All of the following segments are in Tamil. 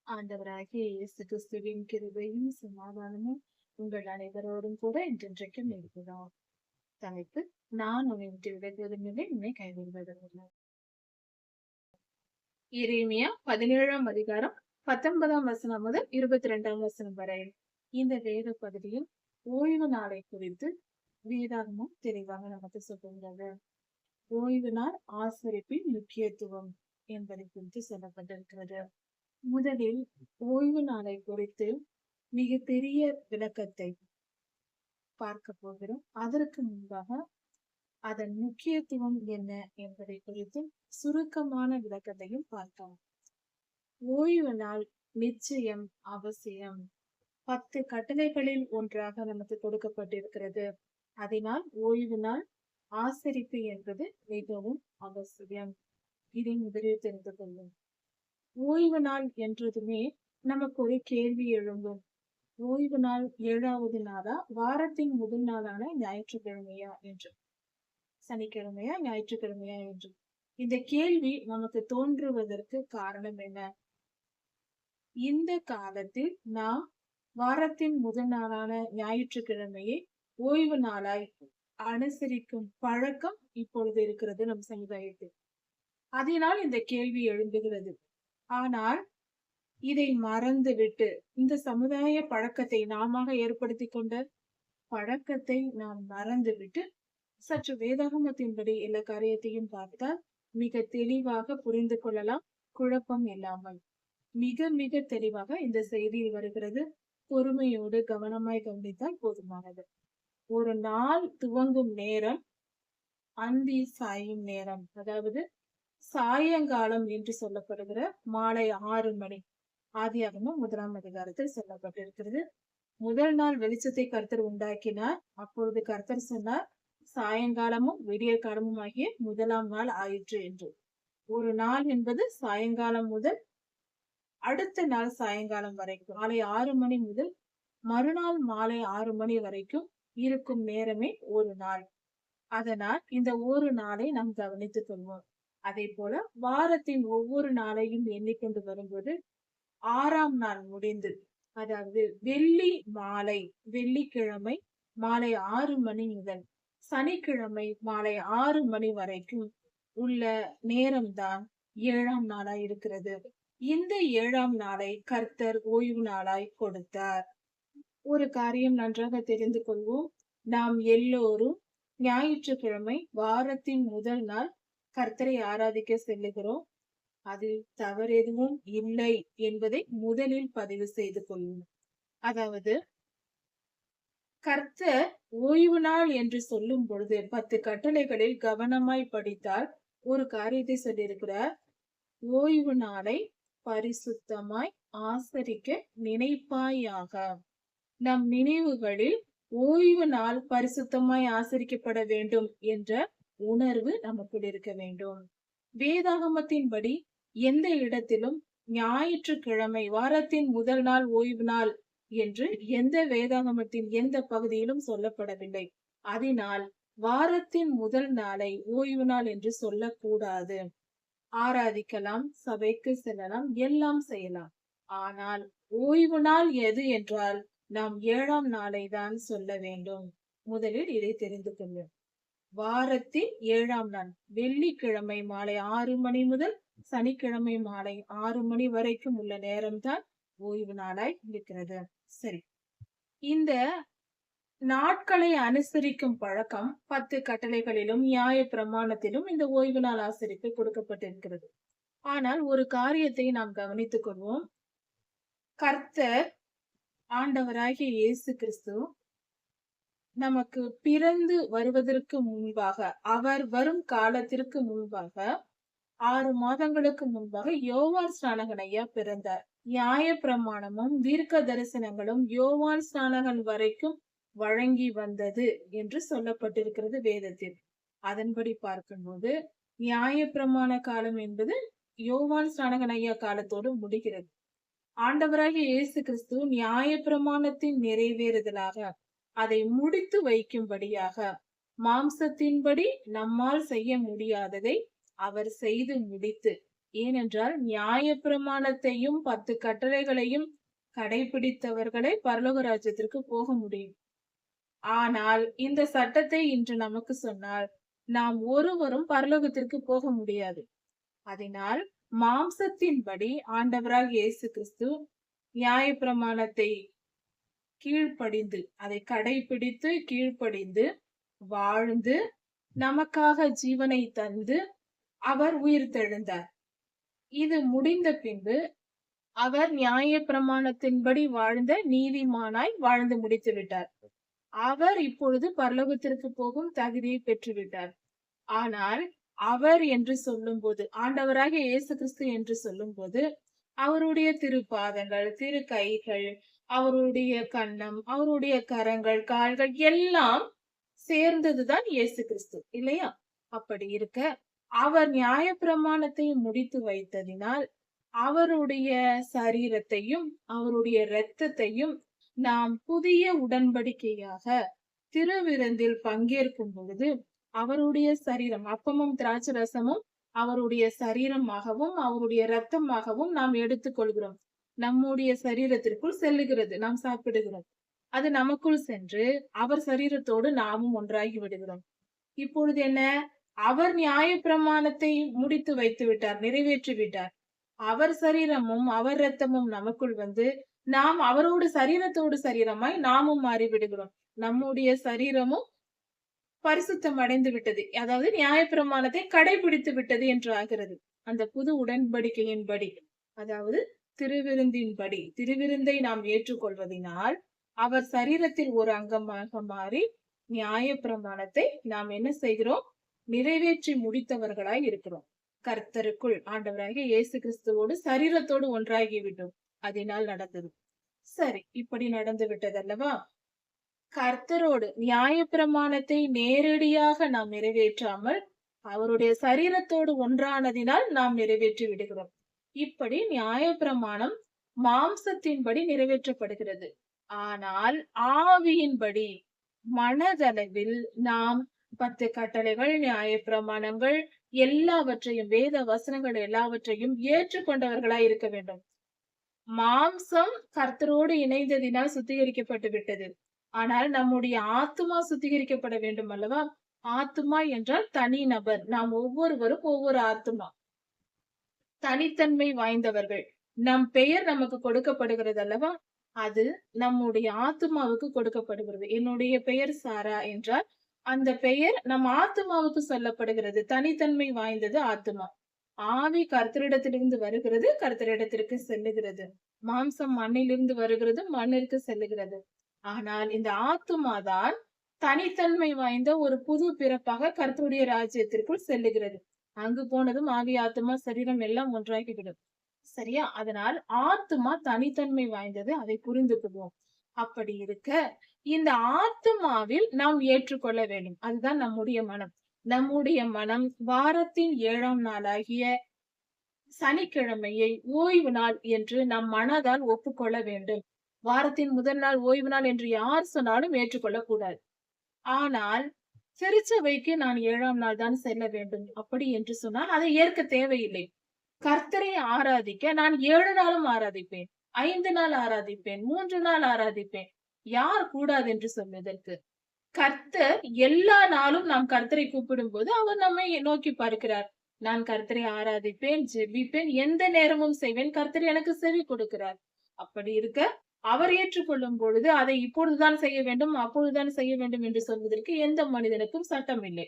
ஆண்டவராகிய இயேசு கிறிஸ்துவின் கிருபையும் சமாதானமும் உங்கள் அனைவரோடும் கூட என்றென்றைக்கும் இருக்கிறோம். தலைப்பு: நான் உன்னை விட்டு விலகுவதுமில்லை, உன்னை கைவிடுவதுமில்லை. எரேமியா 17ஆம் அதிகாரம் 19ஆம் வசனம் முதல் 22ஆம் வசனம் வரை இந்த வேத பகுதியில் ஓய்வு நாளை குறித்து வேதாகமம் தெளிவாக நமக்கு சொல்லுகிறது. ஓய்வு நாள் ஆசரிப்பின் முக்கியத்துவம் என்பதை குறித்து சொல்லப்பட்டிருக்கிறது. முதலில் ஓய்வு நாளை குறித்து மிக பெரிய விளக்கத்தை பார்க்க போகிறோம். அதற்கு முன்பாக அதன் முக்கியத்துவம் என்ன என்பதை குறித்து சுருக்கமான விளக்கத்தையும் பார்க்கலாம். ஓய்வு நாள் நிச்சயம் அவசியம். 10 கட்டளைகளில் ஒன்றாக நமக்கு கொடுக்கப்பட்டிருக்கிறது. அதனால் ஓய்வு நாள் ஆசரிப்பு என்பது மிகவும் அவசியம். இதை முதலில் தெரிந்து கொள்ளும். ஓய்வு நாள் என்றதுமே நமக்கு ஒரு கேள்வி எழும்பும். ஓய்வு நாள் 7வது நாளா, வாரத்தின் முதல் நாளான ஞாயிற்றுக்கிழமையா என்று, சனிக்கிழமையா ஞாயிற்றுக்கிழமையா என்று இந்த கேள்வி நமக்கு தோன்றுவதற்கு காரணம் என்ன? இந்த காலத்தில் நாம் வாரத்தின் முதல் நாளான ஞாயிற்றுக்கிழமையை ஓய்வு நாளாய் அனுசரிக்கும் பழக்கம் இப்பொழுது இருக்கிறது நம் சமுதாயத்தில். அதனால் இந்த கேள்வி எழும்புகிறது. ஆனால் இதை மறந்துவிட்டு இந்த சமுதாய பழக்கத்தை, நாம ஏற்படுத்தி கொண்ட பழக்கத்தை நாம் மறந்துவிட்டு சற்று வேதாகமத்தின்படி எல்லா காரியத்தையும் பார்த்தால் மிக தெளிவாக புரிந்து கொள்ளலாம். குழப்பம் இல்லாமல் மிக மிக தெளிவாக இந்த செய்தியில் வருகிறது. பொறுமையோடு கவனமாய் கவனித்தால் போதுமானது. ஒரு நாள் துவங்கும் நேரம் அந்தி சாயும் நேரம், அதாவது சாயங்காலம் என்று சொல்லப்படுகிற மாலை 6 மணி. ஆதியாகமம் 1ஆம் அதிகாரத்தில் சொல்லப்பட்டிருக்கிறது. முதல் நாள் வெளிச்சத்தை கர்த்தர் உண்டாக்கினார். அப்பொழுது கர்த்தர் சொன்னார், சாயங்காலமும் விடிய காலமும் ஆகிய முதலாம் நாள் ஆயிற்று என்று. ஒரு நாள் என்பது சாயங்காலம் முதல் அடுத்த நாள் சாயங்காலம் வரைக்கும், மாலை 6 மணி முதல் மறுநாள் மாலை 6 மணி வரைக்கும் இருக்கும் நேரமே ஒரு நாள். அதனால் இந்த ஒரு நாளை நாம் கவனித்துக் கொள்வோம். அதே போல வாரத்தின் ஒவ்வொரு நாளையும் எண்ணிக்கொண்டு வரும்போது 6ஆம் நாள் முடிந்து, அதாவது வெள்ளிக்கிழமை மாலை 6 மணி முதல் சனிக்கிழமை மாலை 6 மணி வரைக்கும் உள்ள நேரம்தான் 7ஆம் நாளாய் இருக்கிறது. இந்த 7ஆம் நாளை கர்த்தர் ஓய்வு நாளாய் கொடுத்தார். ஒரு காரியம் நன்றாக தெரிந்து கொள்வோம். நாம் எல்லோரும் ஞாயிற்றுக்கிழமை வாரத்தின் முதல் நாள் கர்த்தரை ஆராதிக்க செல்லுகிறோம். அதில் தவறு எதுவும் இல்லை என்பதை முதலில் பதிவு செய்து கொள்ளும். அதாவது கர்த்தர் ஓய்வு நாள் என்று சொல்லும் பொழுது 10 கட்டளைகளில் கவனமாய் படித்தால் ஒரு காரியத்தை சொல்லியிருக்கிறார். ஓய்வு நாளை பரிசுத்தமாய் ஆசரிக்க நினைப்பாயாக. நம் நினைவுகளில் ஓய்வு நாள் பரிசுத்தமாய் ஆசரிக்கப்பட வேண்டும் என்ற உணர்வு நமக்குள் இருக்க வேண்டும். வேதாகமத்தின்படி எந்த இடத்திலும் ஞாயிற்றுக்கிழமை வாரத்தின் முதல் நாள் ஓய்வு நாள் என்று எந்த வேதாகமத்தின் எந்த பகுதியிலும் சொல்லப்படவில்லை. அதனால் வாரத்தின் முதல் நாளை ஓய்வு நாள் என்று சொல்லக்கூடாது. ஆராதிக்கலாம், சபைக்கு செல்லலாம், எல்லாம் செய்யலாம். ஆனால் ஓய்வு நாள் எது என்றால் நாம் 7ஆம் நாளை தான் சொல்ல வேண்டும். முதலில் இதை தெரிந்து கொள்ளும். வாரத்தின் 7ஆம் நாள் வெள்ளிக்கிழமை மாலை 6 மணி முதல் சனிக்கிழமை மாலை 6 மணி வரைக்கும் உள்ள நேரம்தான் ஓய்வு நாளாய் இருக்கிறது. சரி, இந்த நாட்களை அனுசரிக்கும் பழக்கம் 10 கட்டளைகளிலும் நியாய பிரமாணத்திலும் இந்த ஓய்வு நாள் ஆசரிப்பு கொடுக்கப்பட்டிருக்கிறது. ஆனால் ஒரு காரியத்தை நாம் கவனித்துக் கொள்வோம். கர்த்தர் ஆண்டவராகிய இயேசு கிறிஸ்து நமக்கு பிறந்து வருவதற்கு முன்பாக, அவர் வரும் காலத்திற்கு முன்பாக 6 மாதங்களுக்கு முன்பாக யோவான் ஸ்நானகன் ஐயா பிறந்தார். நியாய பிரமாணமும் தீர்க்க தரிசனங்களும் யோவான் ஸ்நானகன் வரைக்கும் வழங்கி வந்தது என்று சொல்லப்பட்டிருக்கிறது வேதத்தில். அதன்படி பார்க்கும்போது நியாய பிரமாண காலம் என்பது யோவான் ஸ்நானகன் ஐயா காலத்தோடு முடிகிறது. ஆண்டவராகிய இயேசு கிறிஸ்து நியாய பிரமாணத்தின் நிறைவேறுதலாக அதை முடித்து வைக்கும்படியாக மாம்சத்தின்படி நம்மால் செய்ய முடியாததை அவர் செய்து முடித்து ஏனென்றால் நியாயப்பிரமாணத்தையும் 10 கட்டளைகளையும் கடைபிடித்தவர்களே பரலோக ராஜ்யத்திற்கு போக முடியும். ஆனால் இந்த சட்டத்தை இன்று நமக்கு சொன்னால் நாம் ஒருவரும் பரலோகத்திற்கு போக முடியாது. அதனால் மாம்சத்தின்படி ஆண்டவராகிய இயேசு கிறிஸ்து நியாயப்பிரமாணத்தை கீழ்ப்படிந்து, அதை கடைபிடித்து கீழ்ப்படிந்து வாழ்ந்து நமக்காக ஜீவனை தந்து அவர் உயிர்த்தெழுந்தார். இது முடிந்த பின்பு அவர் நியாயப்பிரமாணத்தின்படி வாழ்ந்த நீதிமானாய் வாழ்ந்து முடித்து விட்டார். அவர் இப்பொழுது பரலோகத்திற்கு போகும் தகுதியை பெற்றுவிட்டார். ஆனால் அவர் என்று சொல்லும்போது, ஆண்டவராகிய இயேசு கிறிஸ்து என்று சொல்லும்போது, அவருடைய திருப்பாதங்கள், திரு கைகள், அவருடைய கன்னம், அவருடைய கரங்கள், கால்கள் எல்லாம் சேர்ந்ததுதான் இயேசு கிறிஸ்து, இல்லையா? அப்படி இருக்க அவர் நியாயப்பிரமாணத்தை முடித்து வைத்ததினால் அவருடைய சரீரத்தையும் அவருடைய இரத்தத்தையும் நாம் புதிய உடன்படிக்கையாக திருவிருந்தில் பங்கேற்கும் பொழுது அவருடைய சரீரம், அப்பமும் திராட்சை ரசமும் அவருடைய சரீரமாகவும் அவருடைய இரத்தமாகவும் நாம் எடுத்துக்கொள்கிறோம். நம்முடைய சரீரத்திற்குள் செல்லுகிறது, நாம் சாப்பிடுகிறோம். அது நமக்குள் சென்று அவர் சரீரத்தோடு நாமும் ஒன்றாகி விடுகிறோம். இப்பொழுது என்ன? அவர் நியாயப்பிரமாணத்தை முடித்து வைத்து விட்டார், நிறைவேற்றி விட்டார். அவர் சரீரமும் அவர் இரத்தமும் நமக்குள் வந்து நாம் அவரோடு சரீரத்தோடு சரீரமாய் நாமும் மாறி விடுகிறோம். நம்முடைய சரீரமும் பரிசுத்தம் அடைந்து விட்டது, அதாவது நியாயப்பிரமாணத்தை கடைபிடித்து விட்டது என்று ஆகிறது. அந்த புது உடன்படிக்கையின்படி, அதாவது திருவிருந்தின்படி, திருவிருந்தை நாம் ஏற்றுக்கொள்வதனால் அவர் சரீரத்தில் ஒரு அங்கமாக மாறி நியாயப்பிரமாணத்தை நாம் என்ன செய்கிறோம்? நிறைவேற்றி முடித்தவர்களாய் இருக்கிறோம். கர்த்தருக்குள் ஆண்டவராகிய இயேசு கிறிஸ்துவோடு சரீரத்தோடு ஒன்றாகி விட்டோம். அதனால் நடந்தது. சரி, இப்படி நடந்து விட்டதல்லவா? கர்த்தரோடு நியாயப்பிரமாணத்தை நேரடியாக நாம் நிறைவேற்றாமல் அவருடைய சரீரத்தோடு ஒன்றானதினால் நாம் நிறைவேற்றி விடுகிறோம். இப்படி நியாயப்பிரமாணம் மாம்சத்தின்படி நிறைவேற்றப்படுகிறது. ஆனால் ஆவியின்படி, மனதளவில் நாம் 10 கட்டளைகள், நியாயப்பிரமாணங்கள் எல்லாவற்றையும், வேத வசனங்கள் எல்லாவற்றையும் ஏற்றுக்கொண்டவர்களாய் இருக்க வேண்டும். மாம்சம் கர்த்தரோடு இணைந்ததினால் சுத்திகரிக்கப்பட்டு விட்டது. ஆனால் நம்முடைய ஆத்துமா சுத்திகரிக்கப்பட வேண்டும் அல்லவா? ஆத்துமா என்றால் தனி நபர். நாம் ஒவ்வொருவரும் ஒவ்வொரு ஆத்துமா, தனித்தன்மை வாய்ந்தவர்கள். நம் பெயர் நமக்கு கொடுக்கப்படுகிறது அல்லவா? அது நம்முடைய ஆத்துமாவுக்கு கொடுக்கப்படுகிறது. என்னுடைய பெயர் சாரா என்றால் அந்த பெயர் நம் ஆத்துமாவுக்கு சொல்லப்படுகிறது. தனித்தன்மை வாய்ந்தது ஆத்துமா. ஆவி கர்த்தரிடத்திலிருந்து வருகிறது, கர்த்தரிடத்திற்கு செல்லுகிறது. மாம்சம் மண்ணிலிருந்து வருகிறது, மண்ணிற்கு செல்லுகிறது. ஆனால் இந்த ஆத்துமாதான் தனித்தன்மை வாய்ந்த ஒரு புது பிறப்பாக கர்த்தருடைய ராஜ்யத்திற்குள் செல்லுகிறது. அங்கு போனதும் ஆவி, ஆத்துமா, சரீரம் எல்லாம் ஒன்றாகிவிடும். சரியா? அதனால் ஆத்துமா தனித்தன்மை வாய்ந்தது, அதை புரிந்து கொள்வோம். அப்படி இருக்க இந்த ஆத்துமாவில் நாம் ஏற்றுக்கொள்ள வேண்டும். அதுதான் நம்முடைய மனம். நம்முடைய மனம் வாரத்தின் 7ஆம் நாளாகிய சனிக்கிழமையை ஓய்வு நாள் என்று நம் மனதால் ஒப்புக்கொள்ள வேண்டும். வாரத்தின் முதல் நாள் ஓய்வு நாள் என்று யார் சொன்னாலும் ஏற்றுக்கொள்ளக் கூடாது. ஆனால் திருச்சபைக்கு நான் 7ஆம் நாள் தான் செல்ல வேண்டும் அப்படி என்று சொன்னால் அதை ஏற்க தேவையில்லை. கர்த்தரை ஆராதிக்க நான் 7 நாளும் ஆராதிப்பேன், 5 நாள் ஆராதிப்பேன், 3 நாள் ஆராதிப்பேன். யார் கூடாது என்று சொல்வதற்கு? கர்த்தர் எல்லா நாளும் நாம் கர்த்தரை கூப்பிடும் போது அவர் நம்மை நோக்கி பார்க்கிறார். நான் கர்த்தரை ஆராதிப்பேன், ஜெபிப்பேன், எந்த நேரமும் செய்வேன், கர்த்தர் எனக்கு செவி கொடுக்கிறார். அப்படி இருக்க அவர் ஏற்றுக்கொள்ளும் பொழுது அதை இப்பொழுதுதான் செய்ய வேண்டும், அப்பொழுதுதான் செய்ய வேண்டும் என்று சொல்வதற்கு எந்த மனிதனுக்கும் சட்டம் இல்லை.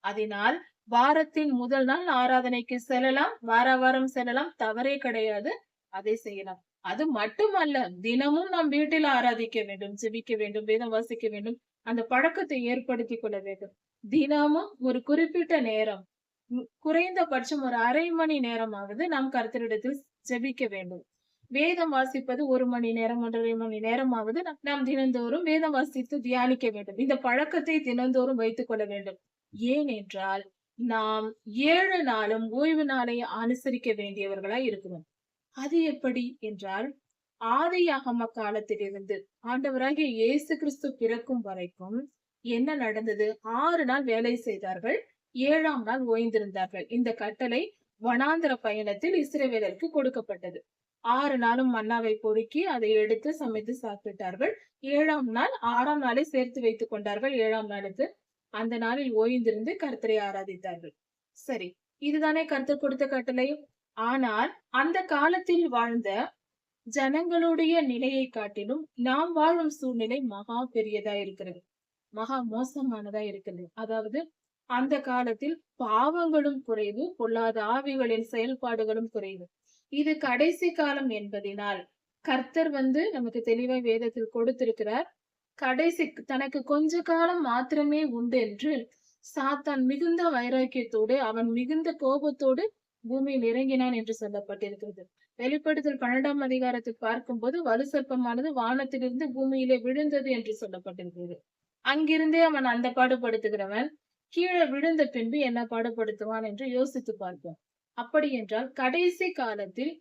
அதனால் வாரத்தின் முதல் நாள் ஆராதனைக்கு செல்லலாம், வாரம் செல்லலாம், தவறே கிடையாது. அதை செய்யலாம். அது மட்டுமல்ல, தினமும் நாம் வீட்டில் ஆராதிக்க வேண்டும், ஜெபிக்க வேண்டும், வேதம் வாசிக்க வேண்டும். அந்த பழக்கத்தை ஏற்படுத்திக் கொள்ள வேண்டும். தினமும் ஒரு குறிப்பிட்ட நேரம், குறைந்தபட்சம் ஒரு அரை மணி நேரமாவது நாம் கர்த்தரிடத்தில் ஜெபிக்க வேண்டும். வேதம் வாசிப்பது 1 மணி நேரம், 1.5 மணி நேரமாவது நாம் தினந்தோறும் வேதம் வாசித்து தியானிக்க வேண்டும். இந்த பழக்கத்தை தினந்தோறும் வைத்துக் கொள்ள வேண்டும். ஏனென்றால் நாம் 7 நாளும் ஓய்வு நாளை அனுசரிக்க வேண்டியவர்களாய் இருக்கிறோம். அது எப்படி என்றால், ஆதியாகம காலத்திலிருந்து ஆண்டவராகிய இயேசு கிறிஸ்து பிறக்கும் வரைக்கும் என்ன நடந்தது? 6 நாள் வேலை செய்தார்கள், 7ஆம் நாள் ஓய்ந்திருந்தார்கள். இந்த கட்டளை வனாந்தர பயணத்தில் இஸ்ரவேலருக்கு கொடுக்கப்பட்டது. 6 நாளும் மன்னாவை பொறுக்கி அதை எடுத்து சமைத்து சாப்பிட்டார்கள். 7ஆம் நாள் 6ஆம் நாளை சேர்த்து வைத்துக் கொண்டார்கள். 7ஆம் நாளுக்கு அந்த நாளில் ஓய்ந்திருந்து கர்த்தரை ஆராதித்தார்கள். சரி, இதுதானே கர்த்தர் கொடுத்த கட்டளை. ஆனால் அந்த காலத்தில் வாழ்ந்த ஜனங்களுடைய நிலையை காட்டிலும் நாம் வாழும் சூழ்நிலை மகா பெரியதா இருக்கிறது. மகா மோசமானதா இருக்கிறது. அதாவது அந்த காலத்தில் பாவங்களும் குறைவு, பொல்லாத ஆவிகளின் செயல்பாடுகளும் குறைவு. இது கடைசி காலம் என்பதினால் கர்த்தர் நமக்கு தெளிவாய் வேதத்தில் கொடுத்திருக்கிறார். கடைசி தனக்கு கொஞ்ச காலம் மாத்திரமே உண்டு என்று சாத்தான் மிகுந்த வைராக்கியத்தோடு, அவன் மிகுந்த கோபத்தோடு பூமியில் இறங்கினான் என்று சொல்லப்பட்டிருக்கிறது. வெளிப்படுத்தல் 12ஆம் அதிகாரத்தை பார்க்கும்போது வலு சர்ப்பமானது வானத்திலிருந்து பூமியிலே விழுந்தது என்று சொல்லப்பட்டிருக்கிறது. அங்கிருந்தே அவன் அந்த பாடுபடுத்துகிறவன் கீழே விழுந்த பின்பு என்ன பாடுபடுத்துவான் என்று யோசித்து பார்ப்போம். அப்படி என்றால் கடைசி காலத்தில்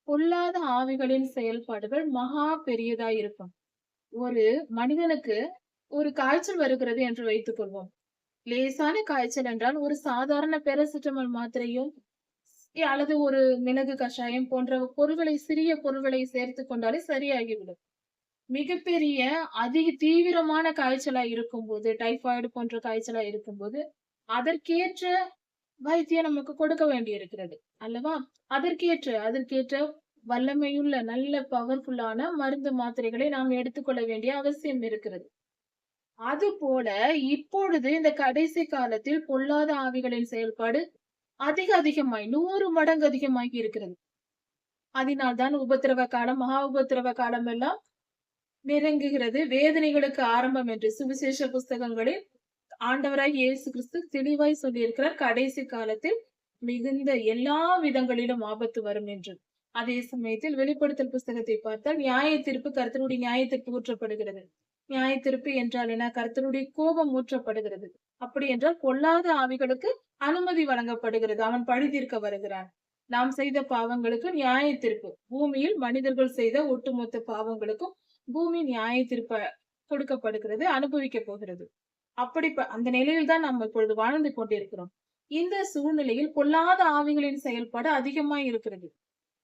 பொல்லாத ஆவிகளின் செயல்பாடுகள் மகா பெரியதா இருக்கும். ஒரு மனிதனுக்கு ஒரு காய்ச்சல் வருகிறது என்று வைத்துக் கொள்வோம். லேசான காய்ச்சல் என்றால் ஒரு சாதாரண பேராசிட்டமால் மாத்திரையும் அல்லது ஒரு மிளகு கஷாயம் போன்ற பொருள்களை, சிறிய பொருள்களை சேர்த்து கொண்டாலே சரியாகிவிடும். மிகப்பெரிய அதிக தீவிரமான காய்ச்சலா இருக்கும்போது, டைபாய்டு போன்ற காய்ச்சலா இருக்கும்போது அதற்கேற்ற வைத்தியம் நமக்கு கொடுக்க வேண்டி இருக்கிறது அல்லவா? அதற்கேற்ற வல்லமையுள்ள நல்ல பவர்ஃபுல்லான மருந்து மாத்திரைகளை நாம் எடுத்துக்கொள்ள வேண்டிய அவசியம் இருக்கிறது. அது போல இப்பொழுது இந்த கடைசி காலத்தில் பொல்லாத ஆவிகளின் செயல்பாடு அதிகமாய் 100 மடங்கு அதிகமாகி இருக்கிறது. அதனால்தான் உபத்திரவ காலம், மகா உபத்திரவ காலம் எல்லாம் நெருங்குகிறது. வேதனைகளுக்கு ஆரம்பம் என்று சுவிசேஷ புஸ்தகங்களில் ஆண்டவராய் இயேசு கிறிஸ்து தெளிவாய் சொல்லியிருக்கிறார். கடைசி காலத்தில் மிகுந்த எல்லா விதங்களிலும் ஆபத்து வரும் என்று. அதே சமயத்தில் வெளிப்படுத்தல் புஸ்தகத்தை பார்த்தால் நியாய தீர்ப்பு, கர்த்தருடைய நியாய தீர்ப்பு ஊற்றப்படுகிறது. நியாய தீர்ப்பு என்றால் என்ன? கர்த்தருடைய கோபம் ஊற்றப்படுகிறது. அப்படி என்றால் பொல்லாத ஆவிகளுக்கு அனுமதி வழங்கப்படுகிறது. அவன் பழி தீர்க்க வருகிறான். நாம் செய்த பாவங்களுக்கு நியாய தீர்ப்பு, பூமியில் மனிதர்கள் செய்த ஒட்டுமொத்த பாவங்களுக்கும் பூமி நியாய தீர்ப்ப கொடுக்கப்படுகிறது, அனுபவிக்க போகிறது. அப்படி அந்த நிலையில் தான் நாம் இப்பொழுது வாழ்ந்து கொண்டிருக்கிறோம். இந்த சூழ்நிலையில் பொல்லாத ஆவிகளின் செயல்பாடு அதிகமாய் இருக்கிறது.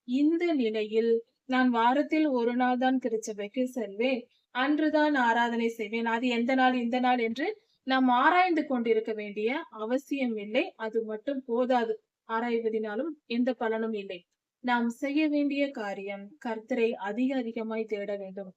இந்த நிலையில் நான் வாரத்தில் ஒரு நாள் தான் திருச்சபைக்கு செல்வேன், அன்றுதான் ஆராதனை செய்வேன், அது எந்த நாள் இந்த நாள் என்று நாம் ஆராய்ந்து கொண்டிருக்க வேண்டிய அவசியம் இல்லை. அது மட்டும் போதாது. ஆராய்வதினாலும் எந்த பலனும் இல்லை. நாம் செய்ய வேண்டிய காரியம் கர்த்தரை அதிகமாய் தேட வேண்டும்.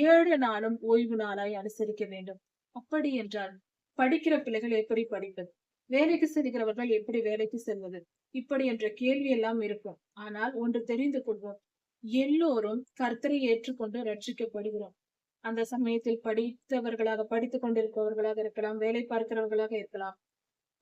7 நாளும் ஓய்வு நாளாய் அனுசரிக்க வேண்டும். அப்படி என்றால் படிக்கிற பிள்ளைகள் எப்படி படிப்பது? வேலைக்கு செல்கிறவர்கள் எப்படி வேலைக்கு செல்வது? இப்படி என்ற கேள்வி எல்லாம் இருக்கும். ஆனால் ஒன்று தெரிந்து கொள்வோம், எல்லோரும் கர்த்தரை ஏற்றுக்கொண்டு ரட்சிக்கப்படுகிறோம். அந்த சமயத்தில் படித்துக் கொண்டிருப்பவர்களாக இருக்கலாம், வேலை பார்க்கிறவர்களாக இருக்கலாம்.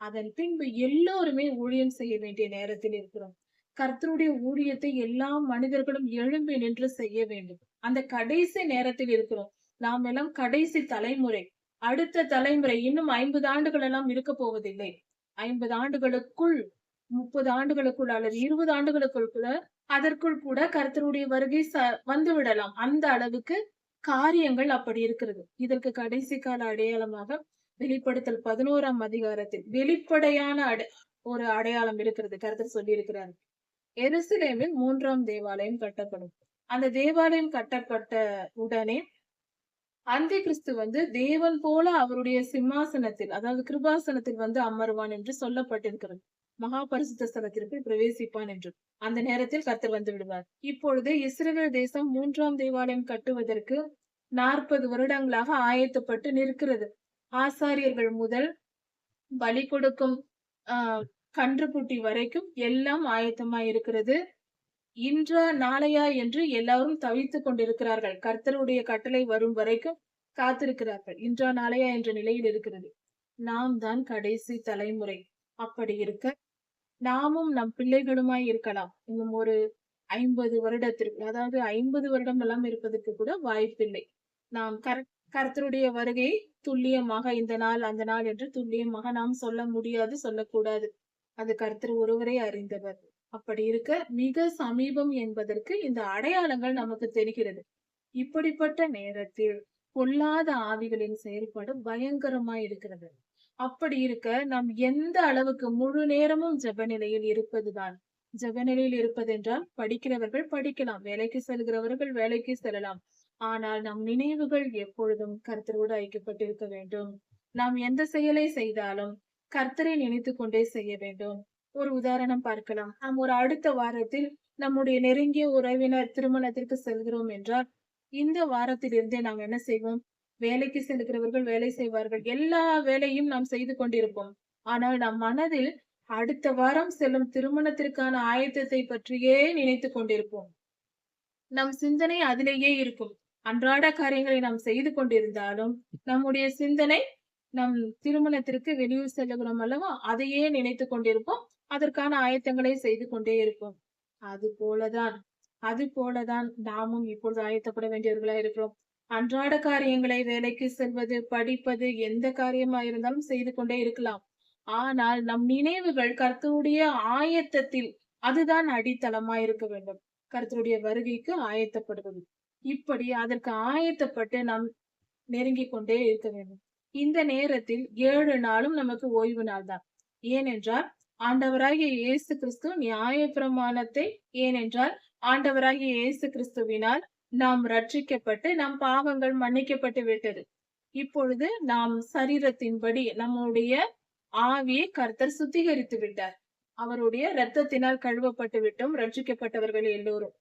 அதன் பின்பு எல்லோருமே ஊழியம் செய்ய வேண்டிய நேரத்தில் இருக்கிறோம். கர்த்தருடைய ஊழியத்தை எல்லா மனிதர்களும் எழும்பி நின்று செய்ய வேண்டும். அந்த கடைசி நேரத்தில் இருக்கிறோம். நாம் எல்லாம் கடைசி தலைமுறை. அடுத்த தலைமுறை இன்னும் 50 ஆண்டுகள் எல்லாம் இருக்க போவதில்லை. 50 ஆண்டுகளுக்குள், 30 ஆண்டுகளுக்குள் அல்லது 20 ஆண்டுகளுக்குள் கூட அதற்குள் கூட கர்த்தருடைய வருகை வந்து விடலாம். அந்த அளவுக்கு காரியங்கள் அப்படி இருக்கிறது. இதற்கு கடைசி கால அடையாளமாக வெளிப்படுத்தல் 11ஆம் அதிகாரத்தில் வெளிப்படையான ஒரு அடையாளம் இருக்கிறது. கர்த்தர் சொல்லி இருக்கிறார், எருசலேமில் 3ஆம் தேவாலயம் கட்டப்படும். அந்த தேவாலயம் கட்டப்பட்ட உடனே அந்தி கிறிஸ்து தேவன் போல அவருடைய சிம்மாசனத்தில், அதாவது கிருபாசனத்தில் அமருவான் என்று சொல்லப்பட்டிருக்கிறது. மகா பரிசுத்த ஸ்தலத்திற்கு பிரவேசிப்பான் என்று. அந்த நேரத்தில் கர்த்தர் வந்து விடுவார். இப்பொழுது இஸ்ரவேல் தேசம் 3ஆம் தேவாலயம் கட்டுவதற்கு 40 வருடங்களாக ஆயத்தப்பட்டு நிற்கிறது. ஆசாரியர்கள் முதல் பலி கொடுக்கும் கன்றுக்குட்டி வரைக்கும் எல்லாம் ஆயத்தமாய் இருக்கிறது. இன்றா நாளையா என்று எல்லாரும் தவித்துக் கொண்டிருக்கிறார்கள். கர்த்தருடைய கட்டளை வரும் வரைக்கும் காத்திருக்கிறார்கள். இன்றா நாளையா என்ற நிலையில் இருக்கிறது. நாம் தான் கடைசி தலைமுறை. அப்படி இருக்க நாமும் நம் பிள்ளைகளுமாய் இருக்கலாம். இன்னும் ஒரு 50 வருடத்திற்கு, அதாவது 50 வருடம் எல்லாம் இருப்பதற்கு கூட வாய்ப்பில்லை. நாம் கர்த்தருடைய வருகை துல்லியமாக இந்த நாள் அந்த நாள் என்று துல்லியமாக நாம் சொல்ல முடியாது, சொல்லக்கூடாது. அது கர்த்தர் ஒருவரே அறிந்தவர். அப்படி இருக்க மிக சமீபம் என்பதற்கு இந்த அடையாளங்கள் நமக்கு தெரிகிறது. இப்படிப்பட்ட நேரத்தில் பொல்லாத ஆவிகளின் செயல்பாடு பயங்கரமாய் இருக்கிறது. அப்படி இருக்க நாம் எந்த அளவுக்கு முழு நேரமும் ஜெப நிலையில் இருப்பதுதான். ஜெப நிலையில் இருப்பதென்றால் படிக்கிறவர்கள் படிக்கலாம், வேலைக்கு செல்கிறவர்கள் வேலைக்கு செல்லலாம். ஆனால் நம் நினைவுகள் எப்பொழுதும் கர்த்தரோடு ஐக்கியப்பட்டிருக்க வேண்டும். நாம் எந்த செயலை செய்தாலும் கர்த்தரை நினைத்துக் கொண்டே செய்ய வேண்டும். ஒரு உதாரணம் பார்க்கலாம். நாம் ஒரு அடுத்த வாரத்தில் நம்முடைய நெருங்கிய உறவினர் திருமணத்திற்கு செல்கிறோம் என்றால், இந்த வாரத்திலிருந்தே நாம் என்ன செய்வோம்? வேலைக்கு செல்கிறவர்கள் வேலை செய்வார்கள். எல்லா வேலையும் நாம் செய்து கொண்டிருப்போம். ஆனால் நம் மனதில் அடுத்த வாரம் செல்லும் திருமணத்திற்கான ஆயத்தத்தை பற்றியே நினைத்துக் கொண்டிருப்போம். நம் சிந்தனை அதிலேயே இருக்கும். அன்றாட காரியங்களை நாம் செய்து கொண்டிருந்தாலும், நம்முடைய சிந்தனை நம் திருமணத்திற்கு வெளியூர் செல்லுகிறோம் அல்லவா? அதையே நினைத்துக் கொண்டிருப்போம். அதற்கான ஆயத்தங்களை செய்து கொண்டே இருப்போம். அது போலதான் அது போலதான் நாமும் இப்பொழுது ஆயத்தப்பட வேண்டியவர்களா இருக்கிறோம். அன்றாட காரியங்களை வேலைக்கு செல்வது, படிப்பது, எந்த காரியமா இருந்தாலும் செய்து கொண்டே இருக்கலாம். ஆனால் நம் நினைவுகள் கர்த்தருடைய ஆயத்தத்தில் அதுதான் அடித்தளமா இருக்க வேண்டும். கர்த்தருடைய வருகைக்கு ஆயத்தப்படுவது. இப்படி அதற்கு ஆயத்தப்பட்டு நாம் நெருங்கிக் கொண்டே இருக்க வேண்டும். இந்த நேரத்தில் 7 நாளும் நமக்கு ஓய்வு நாள் தான். ஏனென்றால் ஆண்டவராகிய இயேசு கிறிஸ்து நியாயப்பிரமாணத்தை ஏனென்றால் ஆண்டவராகிய இயேசு கிறிஸ்துவினால் நாம் ரட்சிக்கப்பட்டு நம் பாவங்கள் மன்னிக்கப்பட்டு விட்டது. இப்பொழுது நாம் சரீரத்தின்படி நம்முடைய ஆவியை கர்த்தர் சுத்திகரித்து விட்டார். அவருடைய இரத்தத்தினால் கழுவப்பட்டு விட்டோம் ரட்சிக்கப்பட்டவர்கள் எல்லோரும்.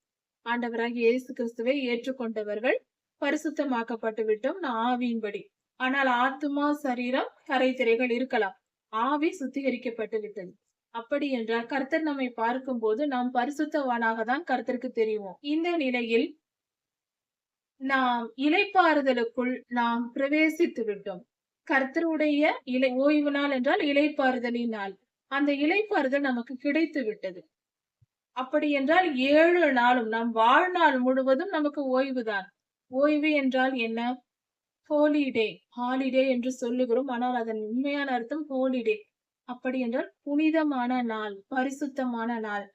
ஆண்டவராகிய இயேசு கிறிஸ்துவை ஏற்றுக்கொண்டவர்கள் பரிசுத்தமாக்கப்பட்டு விட்டோம் ஆவியின்படி. ஆனால் ஆத்துமா சரீரம் கரைதிரைகள் இருக்கலாம். ஆவி சுத்திகரிக்கப்பட்டு விட்டது. அப்படி என்றால் கர்த்தர் நம்மை பார்க்கும் போது நாம் பரிசுத்தவானாக தான் கர்த்தருக்கு தெரியும். இந்த நிலையில் நாம் இளைப்பாறுதலுக்குள் நாம் பிரவேசித்து விட்டோம். கர்த்தருடைய ஓய்வு நாள் என்றால் இளைப்பாறுதலின் நாள். அந்த இளைப்பாறுதல் நமக்கு கிடைத்து விட்டது. அப்படி என்றால் 7 நாளும் நம் வாழ்நாள் முழுவதும் நமக்கு ஓய்வுதான். ஓய்வு என்றால் என்ன? ஹாலிடே ஹாலிடே என்று சொல்லுகிறோம். ஆனால் அதன் உண்மையான அர்த்தம் ஹோலிடே. அப்படி என்றால் புனிதமான நாள், பரிசுத்தமான நாள்.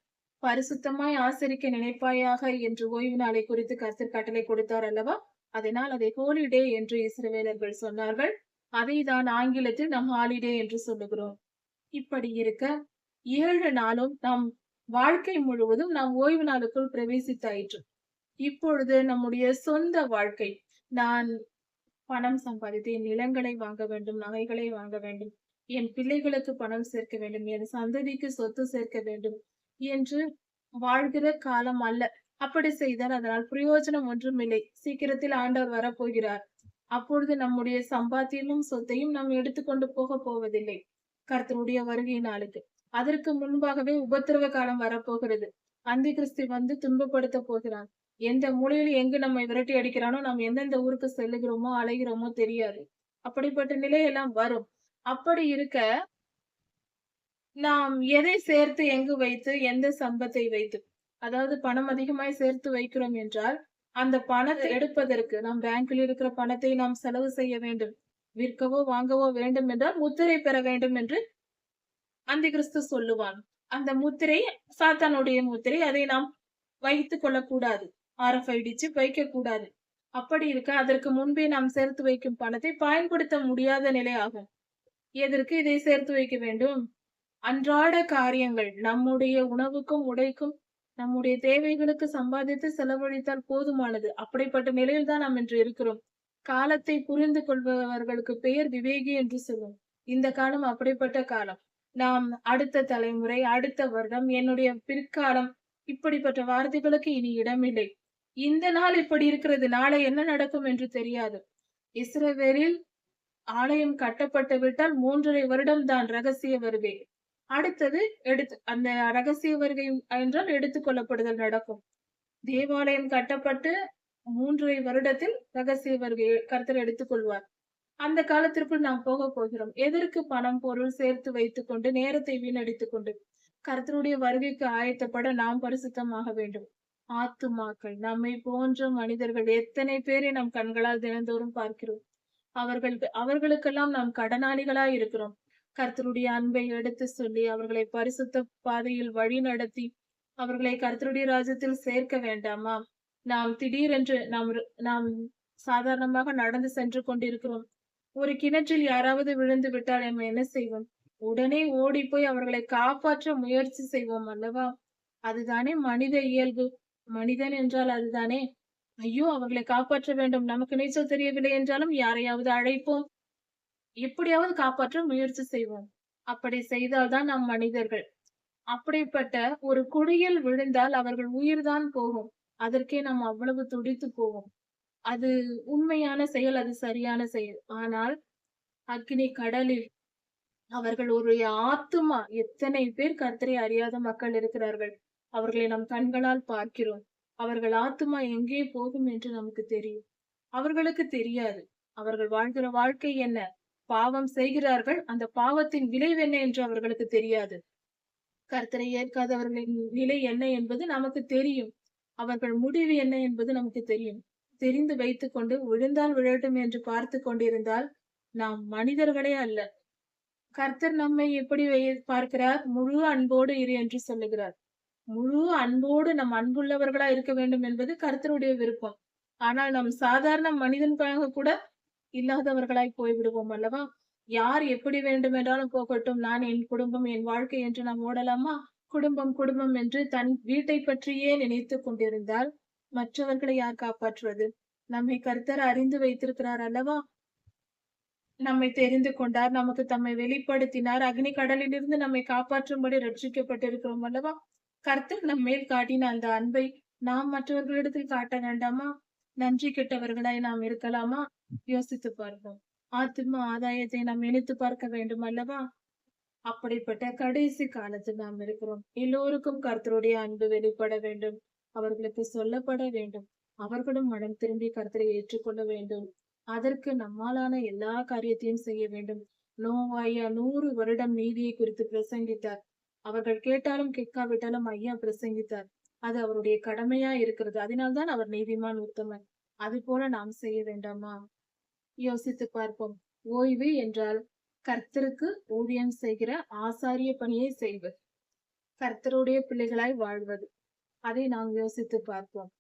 பரிசுத்தமாய் ஆசரிக்க நினைப்பாயாக என்று ஓய்வு நாளை குறித்து கர்த்தர் கட்டளை கொடுத்தார் அல்லவா? அதனால் அதை ஹோலிடே என்று இஸ்ரவேலர்கள் சொன்னார்கள். அதை தான் ஆங்கிலத்தில் நாம் ஹாலிடே என்று சொல்லுகிறோம். இப்படி இருக்க 7 நாளும் நம் வாழ்க்கை முழுவதும் நாம் ஓய்வு நாளுக்குள் பிரவேசித்தாயிற்று. இப்பொழுது நம்முடைய சொந்த வாழ்க்கை, நான் பணம் சம்பாதித்தேன், நிலங்களை வாங்க வேண்டும், நகைகளை வாங்க வேண்டும், என் பிள்ளைகளுக்கு பணம் சேர்க்க வேண்டும், என் சந்ததிக்கு சொத்து சேர்க்க வேண்டும் என்று வாழ்கிற காலம் அல்ல. அப்படி செய்தால் அதனால் பிரயோஜனம் ஒன்றும் இல்லை. சீக்கிரத்தில் ஆண்டவர் வரப்போகிறார். அப்பொழுது நம்முடைய சம்பாத்தியமும் சொத்தையும் நாம் எடுத்துக்கொண்டு போக போவதில்லை கர்த்தருடைய வருகை நாளுக்கு. அதற்கு முன்பாகவே உபத்திரவ காலம் வரப்போகிறது. அந்தி கிறிஸ்து வந்து துன்பப்படுத்த போகிறான். எந்த மூலையில் எங்கு நம்மை விரட்டி அடிக்கிறானோ, நாம் எந்தெந்த ஊருக்கு செல்லுகிறோமோ அலைகிறோமோ தெரியாது. அப்படிப்பட்ட நிலையெல்லாம் வரும். அப்படி இருக்க நாம் எதை சேர்த்து எங்கு வைத்து எந்த சம்பத்தை வைத்து, அதாவது பணம் அதிகமாய் சேர்த்து வைக்கிறோம் என்றால் அந்த பணத்தை எடுப்பதற்கு நாம் பேங்கில் இருக்கிற பணத்தை நாம் செலவு செய்ய வேண்டும். விற்கவோ வாங்கவோ வேண்டும் என்றால் முத்திரை பெற வேண்டும் என்று அந்தி கிறிஸ்து சொல்லுவான். அந்த முத்திரை சாத்தானுடைய முத்திரை. அதை நாம் வைத்துக் கொள்ளக்கூடாது. RFID சிப் வைக்க கூடாது. அப்படி இருக்க அதற்கு முன்பே நாம் சேர்த்து வைக்கும் பணத்தை பயன்படுத்த முடியாத நிலை ஆகும். எதற்கு இதை சேர்த்து வைக்க வேண்டும்? அன்றாட காரியங்கள், நம்முடைய உணவுக்கும் உடைக்கும் நம்முடைய தேவைகளுக்கு சம்பாதித்து செலவழித்தால் போதுமானது. அப்படிப்பட்ட நிலையில் தான் நாம் இன்று இருக்கிறோம். காலத்தை புரிந்து கொள்பவர்களுக்கு பெயர் விவேகி என்று சொல்லும். இந்த காலம் அப்படிப்பட்ட காலம். நாம் அடுத்த தலைமுறை, அடுத்த வருடம், என்னுடைய பிற்காலம், இப்படிப்பட்ட வார்த்தைகளுக்கு இனி இடமில்லை. இந்த நாள் இப்படி இருக்கிறது, நாளை என்ன நடக்கும் என்று தெரியாது. இஸ்ரவேலில் ஆலயம் கட்டப்பட்டு விட்டால் 3.5 வருடம் தான் ரகசிய வருகை. அடுத்தது அந்த ரகசிய வருகை என்றால் எடுத்துக் கொள்ளப்படுதல் நடக்கும். தேவாலயம் கட்டப்பட்டு 3.5 வருடத்தில் ரகசிய வருகையை கர்த்தர் எடுத்துக் கொள்வார். அந்த காலத்திற்குள் நாம் போக போகிறோம். எதற்கு பணம் பொருள் சேர்த்து வைத்துக் கொண்டு நேரத்தை வீணடித்துக் கொண்டு? கர்த்தருடைய வருகைக்கு ஆயத்தப்பட நாம் பரிசுத்தமாக வேண்டும். ஆத்துமாக்கள், நம்மை போன்ற மனிதர்கள் எத்தனை பேரை நம் கண்களால் தினந்தோறும் பார்க்கிறோம். அவர்களுக்கெல்லாம் நாம் கடனாளிகளாய் இருக்கிறோம். கர்த்தருடைய அன்பை எடுத்து சொல்லி அவர்களை பரிசுத்த பாதையில் வழி நடத்தி அவர்களை கர்த்தருடைய ராஜ்யத்தில் சேர்க்க வேண்டாமா? நாம் திடீரென்று நாம் சாதாரணமாக நடந்து சென்று கொண்டிருக்கிறோம். ஒரு கிணற்றில் யாராவது விழுந்து விட்டால் நம்ம என்ன செய்வோம்? உடனே ஓடி போய் அவர்களை காப்பாற்ற முயற்சி செய்வோம் அல்லவா? அதுதானே மனித இயல்பு. மனிதன் என்றால் அதுதானே. ஐயோ, அவர்களை காப்பாற்ற வேண்டும், நமக்கு நீச்சல் தெரியவில்லை என்றாலும் யாரையாவது அழைப்போம், எப்படியாவது காப்பாற்ற முயற்சி செய்வோம். அப்படி செய்தால்தான் நாம் மனிதர்கள். அப்படிப்பட்ட ஒரு குழியில் விழுந்தால் அவர்கள் உயிர்தான் போகும். அதற்கே நாம் அவ்வளவு துடித்து போவோம். அது உண்மையான செயல், அது சரியான செயல். ஆனால் அக்கினி கடலில் அவர்கள் ஒரு ஆத்துமா, எத்தனை பேர் கர்த்தரை அறியாத மக்கள் இருக்கிறார்கள். அவர்களை நம் கண்களால் பார்க்கிறோம். அவர்கள் ஆத்துமா எங்கே போகும் என்று நமக்கு தெரியும். அவர்களுக்கு தெரியாது. அவர்கள் வாழ்கிற வாழ்க்கை என்ன? பாவம் செய்கிறார்கள். அந்த பாவத்தின் விளைவு என்ன என்று அவர்களுக்கு தெரியாது. கர்த்தரை ஏற்காதவர்களின் நிலை என்ன என்பது நமக்கு தெரியும். அவர்கள் முடிவு என்ன என்பது நமக்கு தெரியும். தெரிந்து வைத்துக் கொண்டு விழுந்தால் விழட்டும் என்று பார்த்து கொண்டிருந்தால் நாம் மனிதர்களே அல்ல. கர்த்தர் நம்மை எப்படி பார்க்கிறார்? முழு அன்போடு இரு என்று சொல்லுகிறார். முழு அன்போடு நம் அன்புள்ளவர்களா இருக்க வேண்டும் என்பது கர்த்தருடைய விருப்பம். ஆனால் நம் சாதாரண மனிதனுக்காக கூட இல்லாதவர்களாய் போய்விடுவோம் அல்லவா? யார் எப்படி வேண்டுமென்றாலும் போகட்டும், நான் என் குடும்பம் என் வாழ்க்கை என்று நாம் ஓடலாமா? குடும்பம் குடும்பம் என்று தன் வீட்டை பற்றியே நினைத்துக் கொண்டிருந்தால் மற்றவர்களை யார் காப்பாற்றுவது? நம்மை கர்த்தர் அறிந்து வைத்திருக்கிறார் அல்லவா? நம்மை தெரிந்து கொண்டார், நமக்கு தம்மை வெளிப்படுத்தினார், அக்னி கடலிலிருந்து நம்மை காப்பாற்றும்படி ரட்சிக்கப்பட்டிருக்கிறோம் அல்லவா? கர்த்தர் நம் மேல் காட்டின அந்த அன்பை நாம் மற்றவர்களிடத்தில் காட்ட வேண்டாமா? நன்றி கெட்டவர்களாய் நாம் இருக்கலாமா? யோசித்து பார்ப்போம். ஆத்தும ஆதாயத்தை நாம் நினைத்து பார்க்க வேண்டும் அல்லவா? அப்படிப்பட்ட கடைசி காலத்தில் நாம் இருக்கிறோம். எல்லோருக்கும் கர்த்தருடைய அன்பு வெளிப்பட வேண்டும். அவர்களுக்கு சொல்லப்பட வேண்டும். அவர்களும் மனம் திரும்பி கர்த்தரை ஏற்றுக்கொள்ள வேண்டும். அதற்கு நம்மாலான எல்லா காரியத்தையும் செய்ய வேண்டும். நோவாயா 100 வருடம் நீதியை குறித்து பிரசங்கித்தார். அவர்கள் கேட்டாலும் கேட்காவிட்டாலும் ஐயா பிரசங்கித்தார். அது அவருடைய கடமையா இருக்கிறது. அதனால்தான் அவர் நீதிமான், உத்தமன். அது போல நாம் செய்ய வேண்டாமா? யோசித்து பார்ப்போம். ஓய்வு என்றால் கர்த்தருக்கு ஊழியம் செய்கிற ஆசாரிய பணியை செய்வது, கர்த்தருடைய பிள்ளைகளாய் வாழ்வது. அதை நாம் யோசித்து பார்ப்போம்.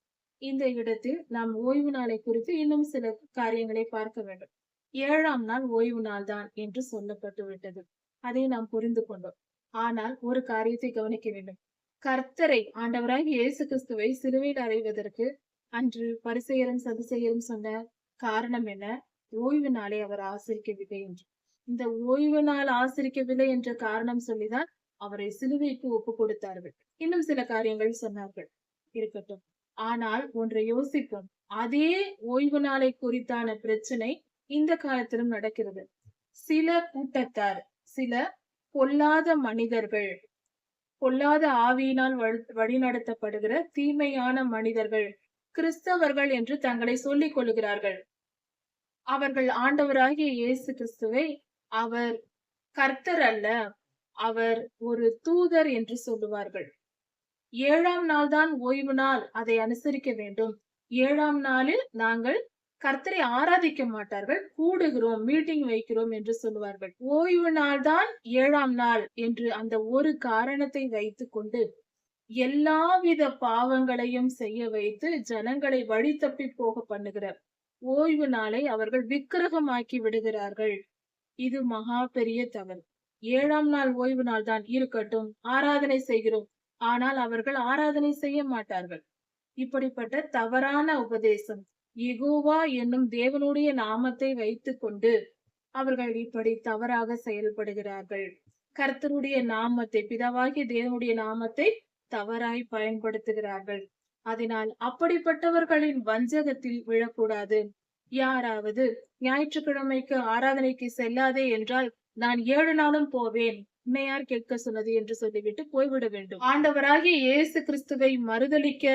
இந்த இடத்தில் நாம் ஓய்வு நாளை குறித்து இன்னும் சில காரியங்களை பார்க்க வேண்டும். 7ஆம் நாள் ஓய்வு நாள் தான் என்று சொல்லப்பட்டு விட்டது. அதை நாம் புரிந்து கொண்டோம். ஆனால் ஒரு காரியத்தை கவனிக்க வேண்டும். கர்த்தரை, ஆண்டவராகிய இயேசு கிறிஸ்துவை சிலுவையில் அறைவதற்கு அன்று பரிசேயரும் சதுசேயரும் சொன்ன காரணம் என்ன? ஓய்வு நாளை அவர் ஆசரிக்கவில்லை என்று. இந்த ஓய்வு நாள் ஆசரிக்கவில்லை என்ற காரணம் சொல்லிதான் அவரை சிலுவைக்கு ஒப்பு கொடுத்தார்கள். இன்னும் சில காரியங்கள் சொன்னார்கள். இருக்கட்டும். ஆனால் ஒன்றை யோசிப்போம். அதே ஓய்வு நாளை குறித்தான பிரச்சனை இந்த காலத்திலும் நடக்கிறது. சில கூட்டத்தார், சில பொல்லாத மனிதர்கள், பொல்லாத ஆவியினால் வழிநடத்தப்படுகிற தீமையான மனிதர்கள், கிறிஸ்தவர்கள் என்று தங்களை சொல்லிக் கொள்கிறார்கள். அவர்கள் ஆண்டவராகிய இயேசு கிறிஸ்துவை அவர் கர்த்தர் அல்ல, அவர் ஒரு தூதர் என்று சொல்லுவார்கள். 7ஆம் நாள் தான் ஓய்வு நாள், அதை அனுசரிக்க வேண்டும். 7ஆம் நாளில் நாங்கள் கர்த்தரை ஆராதிக்க மாட்டார்கள், கூடுகிறோம், மீட்டிங் வைக்கிறோம் என்று சொல்லுவார்கள். ஓய்வு நாள் தான் 7ஆம் நாள் என்று அந்த ஒரு காரணத்தை வைத்துக் கொண்டு எல்லாவித பாவங்களையும் செய்ய வைத்து ஜனங்களை வழி தப்பி போக பண்ணுகிற ஓய்வு நாளை அவர்கள் விக்கிரகமாக்கி விடுகிறார்கள். இது மகா பெரிய தவறு. 7ஆம் நாள் ஓய்வு நாள் தான், இருக்கட்டும், ஆராதனை செய்கிறோம். ஆனால் அவர்கள் ஆராதனை செய்ய மாட்டார்கள். இப்படிப்பட்ட தவறான உபதேசம், யெகோவா என்னும் தேவனுடைய நாமத்தை வைத்துக் கொண்டு அவர்கள் இப்படி தவறாக செயல்படுகிறார்கள். கர்த்தருடைய நாமத்தை, பிதாவாகிய தேவனுடைய நாமத்தை தவறாய் பயன்படுத்துகிறார்கள். அதனால் அப்படிப்பட்டவர்களின் வஞ்சகத்தில் விழக்கூடாது. யாராவது ஞாயிற்றுக்கிழமைக்கு ஆராதனைக்கு செல்லாதே என்றால் நான் 7 நாளும் போவேன், உன்னை யார் கேட்க சொன்னது என்று சொல்லிவிட்டு போய்விட வேண்டும். ஆண்டவராகிய இயேசு கிறிஸ்துவை மறுதலிக்க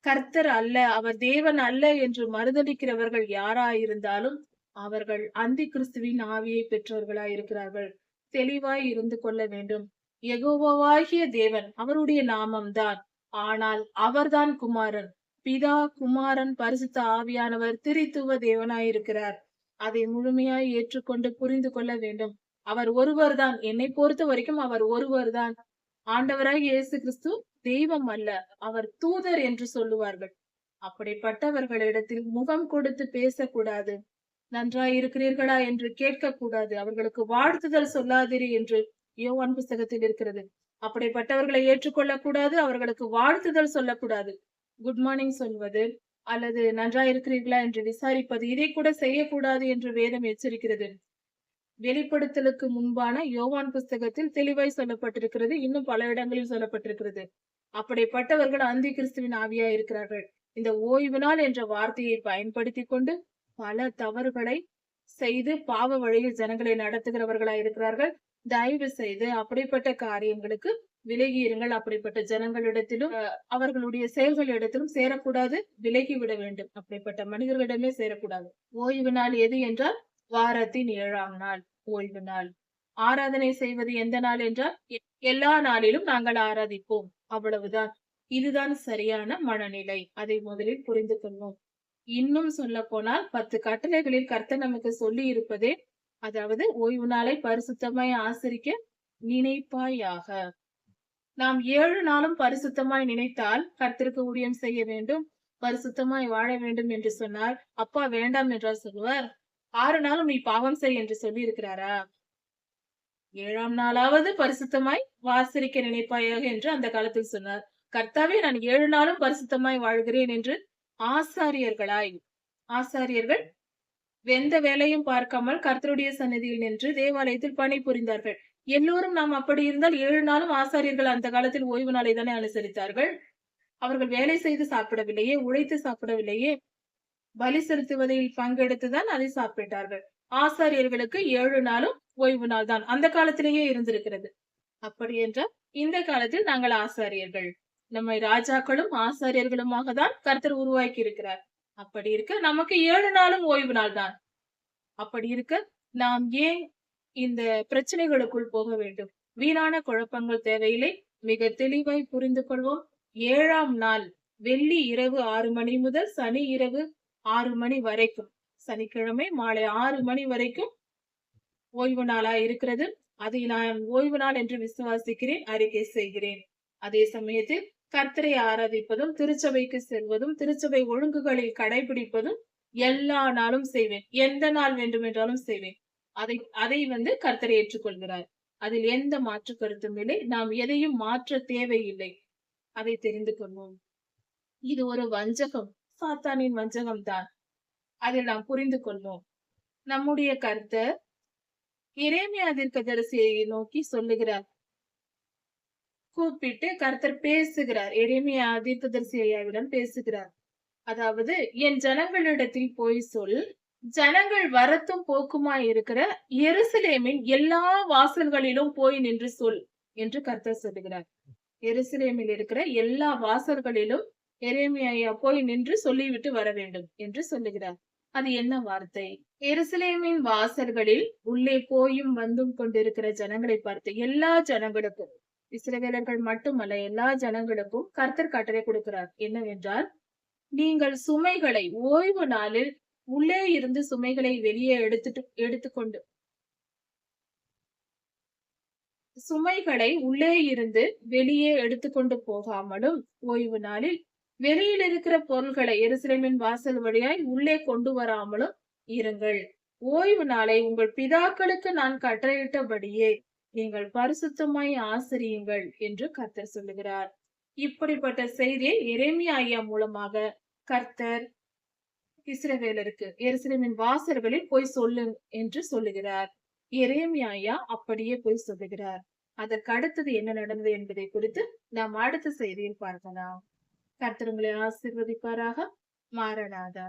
கர்த்தர் அல்ல, அவர் தேவன் அல்ல என்று மறுதலிக்கிறவர்கள் யாராயிருந்தாலும் அவர்கள் அந்தி கிறிஸ்துவின் ஆவியை பெற்றவர்களாய் இருக்கிறார்கள். தெளிவாய் இருந்து கொள்ள வேண்டும். யெகோவாகிய தேவன் அவருடைய நாமம்தான். ஆனால் அவர்தான் குமாரன். பிதா, குமாரன், பரிசுத்த ஆவியானவர் திரித்துவ தேவனாயிருக்கிறார். அதை முழுமையாய் ஏற்றுக்கொண்டு புரிந்து கொள்ள வேண்டும். அவர் ஒருவர்தான். என்னை பொறுத்த வரைக்கும் அவர் ஒருவர்தான். ஆண்டவராகிய இயேசு கிறிஸ்து தெய்வம் அல்ல, அவர் தூதர் என்று சொல்லுவார்கள். அப்படிப்பட்டவர்களிடத்தில் முகம் கொடுத்து பேசக்கூடாது. நன்றாய் இருக்கிறீர்களா என்று கேட்கக்கூடாது. அவர்களுக்கு வாழ்த்துதல் சொல்லாதீர் என்று யோவான் புஸ்தகத்தில் இருக்கிறது. அப்படிப்பட்டவர்களை ஏற்றுக்கொள்ளக் கூடாது. அவர்களுக்கு வாழ்த்துதல் சொல்லக்கூடாது. குட் மார்னிங் சொல்வது அல்லது நன்றாய் இருக்கிறீர்களா என்று விசாரிப்பது, இதை கூட செய்யக்கூடாது என்று வேதம் எச்சரிக்கிறது. வெளிப்படுத்தலுக்கு முன்பான யோவான் புஸ்தகத்தில் தெளிவாய் சொல்லப்பட்டிருக்கிறது. இன்னும் பல இடங்களில் சொல்லப்பட்டிருக்கிறது. அப்படிப்பட்டவர்கள் அந்தி கிறிஸ்துவின் ஆவியா இருக்கிறார்கள். இந்த ஓய்வு நாள் என்ற வார்த்தையை பயன்படுத்திக் கொண்டு பல தவறுகளை செய்து பாவ வழியில் ஜனங்களை நடத்துகிறவர்களாய் இருக்கிறார்கள். தயவு செய்து அப்படிப்பட்ட காரியங்களுக்கு விலகி இருங்கள். அப்படிப்பட்ட ஜனங்களிடத்திலும் அவர்களுடைய செயல்களிடத்திலும் சேரக்கூடாது. விலகி விட வேண்டும். அப்படிப்பட்ட மனிதர்களிடமே சேரக்கூடாது. ஓய்வு நாள் எது என்றால் வாரத்தின் 7ஆம் நாள் ஓய்வு நாள். ஆராதனை செய்வது எந்த நாள் என்றால் எல்லா நாளிலும் நாங்கள் ஆராதிப்போம். அவ்வளவுதான். இதுதான் சரியான மனநிலை. அதை முதலில் புரிந்து கொள்வோம். இன்னும் சொல்ல போனால் 10 கட்டளைகளில் கர்த்தர் நமக்கு சொல்லி இருப்பதே, அதாவது ஓய்வு நாளை பரிசுத்தமாய் ஆசரிக்க நினைப்பாயாக. நாம் 7 நாளும் பரிசுத்தமாய் நினைத்தால் கர்த்தருக்கு ஊழியம் செய்ய வேண்டும், பரிசுத்தமாய் வாழ வேண்டும் என்று சொன்னார். அப்பா வேண்டாம் என்றால் சொல்லுவார்? 6 நாளும் நீ பாவம் செய் என்று சொல்லி இருக்கிறாரா? 7ஆம் நாளாவது பரிசுத்தமாய் வாசரிக்க நினைப்பாயாக என்று அந்த காலத்தில் சொன்னார். கர்த்தாவே நான் 7 நாளும் பரிசுத்தமாய் வாழ்கிறேன் என்று ஆசாரியர்கள் எந்த வேலையும் பார்க்காமல் கர்த்தருடைய சன்னதியில் நின்று தேவாலயத்தில் பணி புரிந்தார்கள். எல்லோரும் நாம் அப்படி இருந்தால் 7 நாளும் ஆசாரியர்கள் அந்த காலத்தில் ஓய்வு நாளை தானே அனுசரித்தார்கள். அவர்கள் வேலை செய்து சாப்பிடவில்லையே, உழைத்து சாப்பிடவில்லையே, பலி செலுத்துவதில் பங்கெடுத்துதான் அதை சாப்பிட்டார்கள். ஆசாரியர்களுக்கு 7 நாளும் ஓய்வு நாள் தான் அந்த காலத்திலேயே இருந்திருக்கிறது. அப்படி என்றால் இந்த காலத்தில் நாங்கள் ஆசாரியர்கள், நம்மை ராஜாக்களும் ஆசாரியர்களுமாக தான் கர்த்தர் உருவாக்கி இருக்கிறார். அப்படி இருக்க நமக்கு 7 நாளும் ஓய்வு நாள் தான். அப்படி இருக்க நாம் ஏன் இந்த பிரச்சனைகளுக்குள் போக வேண்டும்? வீணான குழப்பங்கள் தேவையில்லை. மிக தெளிவாய் புரிந்து கொள்வோம். 7ஆம் நாள் வெள்ளி இரவு 6 மணி முதல் சனி இரவு 6 மணி வரைக்கும், சனிக்கிழமை மாலை 6 மணி வரைக்கும் ஓய்வு நாளா இருக்கிறது. அதை நான் ஓய்வு நாள் என்று விசுவாசிக்கிறேன், அறிக்கை செய்கிறேன். அதே சமயத்தில் கர்த்தரை ஆராதிப்பதும், திருச்சபைக்கு செல்வதும், திருச்சபை ஒழுங்குகளில் கடைபிடிப்பதும் எல்லா நாளும் செய்வேன். எந்த நாள் வேண்டுமென்றாலும் செய்வேன். அதை கர்த்தரை ஏற்றுக்கொள்கிறார். அதில் எந்த மாற்று கருத்தும் இல்லை. நாம் எதையும் மாற்ற தேவையில்லை. அதை தெரிந்து கொள்வோம். இது ஒரு வஞ்சகம், சாத்தானின் வஞ்சகம் தான். அதில் நாம் புரிந்து கொள்வோம். நம்முடைய கர்த்தர் எரேமியா தீர்க்கதரிசியை நோக்கி சொல்லுகிறார். கூப்பிட்டு கர்த்தர் பேசுகிறார். எரேமியா தீர்க்கதரிசி ஐயாவிடம் பேசுகிறார். அதாவது என் ஜனங்களிடத்தில் போய் சொல், ஜனங்கள் வரத்தும் போக்குமாய் இருக்கிற எருசலேமின் எல்லா வாசல்களிலும் போய் நின்று சொல் என்று கர்த்தர் சொல்லுகிறார். எருசலேமில் இருக்கிற எல்லா வாசல்களிலும் எரேமியா போய் நின்று சொல்லிவிட்டு வர வேண்டும் என்று சொல்லுகிறார். அது என்ன வார்த்தை? எருசலேமின் வாசல்களில் உள்ளே போயும் வந்தும் கொண்டிருக்கிற ஜனங்களை பார்த்து, எல்லா ஜனங்களுக்கும், இஸ்ரவேலர்கள் மட்டுமல்ல எல்லா ஜனங்களுக்கும் கர்த்தர் கட்டளை கொடுக்கிறார். என்னவென்றால், நீங்கள் சுமைகளை ஓய்வு நாளில் உள்ளே இருந்து சுமைகளை வெளியே எடுத்துக்கொண்டு சுமைகளை உள்ளே இருந்து வெளியே எடுத்துக்கொண்டு போகாமலும், ஓய்வு நாளில் வெளியில் இருக்கிற பொருள்களை எருசலேமின் வாசல் வழியாய் உள்ளே கொண்டு வராமலும் இருங்கள். ஓய்வு நாளை உங்கள் பிதாக்களுக்கு நான் கட்டளையிட்டபடியே நீங்கள் பரிசுத்தமாய் ஆசரியுங்கள் என்று கர்த்தர் சொல்லுகிறார். இப்படிப்பட்ட செய்தியை எரேமியா ஐயா மூலமாக கர்த்தர் இஸ்ரவேலருக்கு எருசலேமின் வாசல்களில் போய் சொல்லு என்று சொல்லுகிறார். எரேமியா ஐயா அப்படியே போய் சொல்லுகிறார். அதற்கு அடுத்தது என்ன நடந்தது என்பதை குறித்து நாம் அடுத்த செய்தியில் பார்க்கலாம். கர்த்தர் உங்களை ஆசீர்வதிப்பாராக. மாரநாதா.